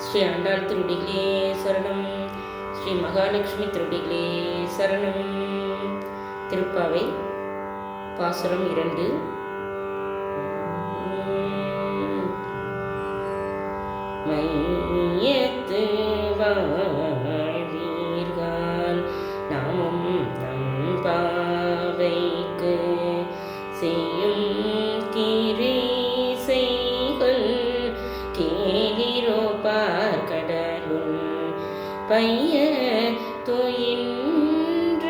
ஸ்ரீ ஆண்டாள் திருடிகளே சரணம். ஸ்ரீ மகாலட்சுமி திருடிகளே சரணம். திருப்பாவை பாசுரம் 2. மையத்து வாழ்வீர்கள் நாமும் நம் பாவைக்கு செய்யும் கிரீசைகள் கேளிரோ பார்க்கடலுள் பைய துயின்ற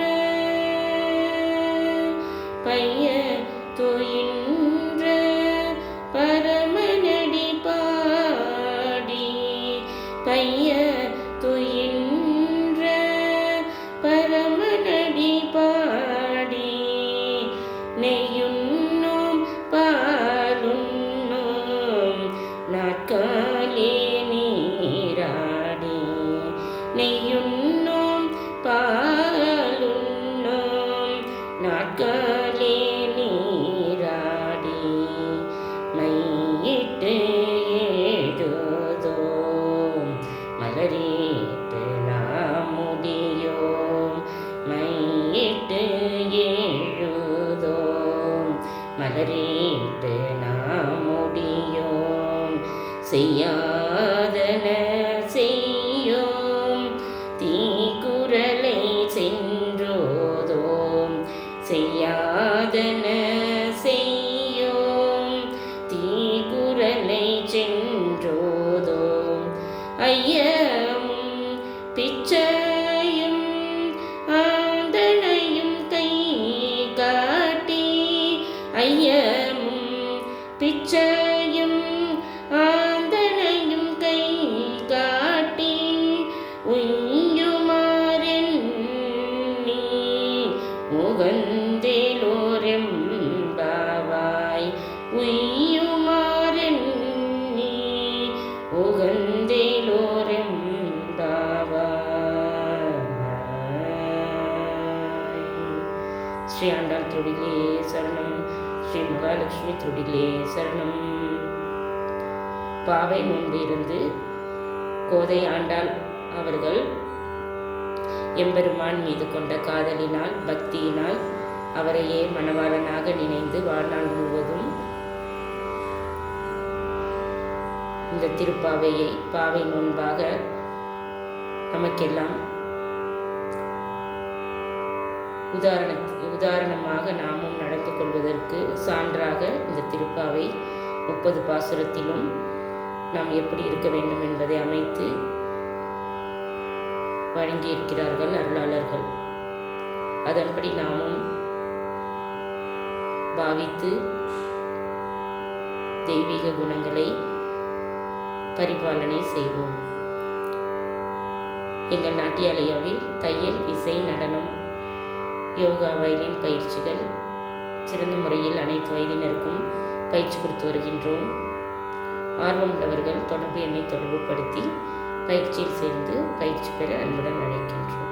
பரமனடி பாடி பைய துயின்ற பரமனடி பாடி நெய்யுண்ணோம் பாலுண்ணோம் நாட்காலே நீராடி நெய்யுண்ணோம் பாலுண்ணோம் நாட்காலே நீராடி மையிட்டு எழுதோம் மலரிட்டு நாம் முடியோம் மையிட்டு எழுதோம் மலரிட்டு நாம் முடியோம் செய்யாதன செய்யோம் தீக்குறளை சென்றோதோம் செய்யாதன செய்யோம் தீக்குறளை சென்றோதோம் ஐயமும் பிச்சையும் ஆந்தனையும் கை காட்டி ஐயமும் பிச்சையும் ஆந்தனையும் கை காட்டி உய்யுமாறெண்ணி உகந்தேலோரெம்பாவாய் உய்யுமாறெண்ணி உகந்தேலோரெம்பாவாய். ஸ்ரீ ஆண்டாள் திருடிகளே சரணம். ஸ்ரீ மகாலட்சுமி திருடிகளே சரணம். பாவை முன்பு இருந்து கோதை ஆண்டாள் அவர்கள் எம்பெருமான் மீது கொண்ட காதலினால் பக்தியினால் அவரையே மணவாளனாக நினைந்து வாழ்நாள் முழுவதும் இந்த திருப்பாவையை பாவை முன்பாக நமக்கெல்லாம் உதாரணமாக நாமும் நடந்து கொள்வதற்கு சான்றாக இந்த திருப்பாவை 30 பாசுரத்திலும் நாம் எப்படி இருக்க வேண்டும் என்பதை அமைத்து வழங்கியிருக்கிறார்கள் அருளாளர்கள். அதன்படி நாமும் பாவித்து தெய்வீக குணங்களை பரிபாலனை செய்வோம். எங்கள் நாட்டியாலயாவில் தையல், இசை, நடனம், யோகா, வயலின் பயிற்சிகள் சிறந்த முறையில் அனைத்து வயதினருக்கும் பயிற்சி கொடுத்து வருகின்றோம். ஆர்வம் உள்ளவர்கள் தொடர்பு எண்ணை தொடர்புபடுத்தி பயிற்சியில் சேர்ந்து பயிற்சி பெற அன்புடன் அழைக்கின்றோம்.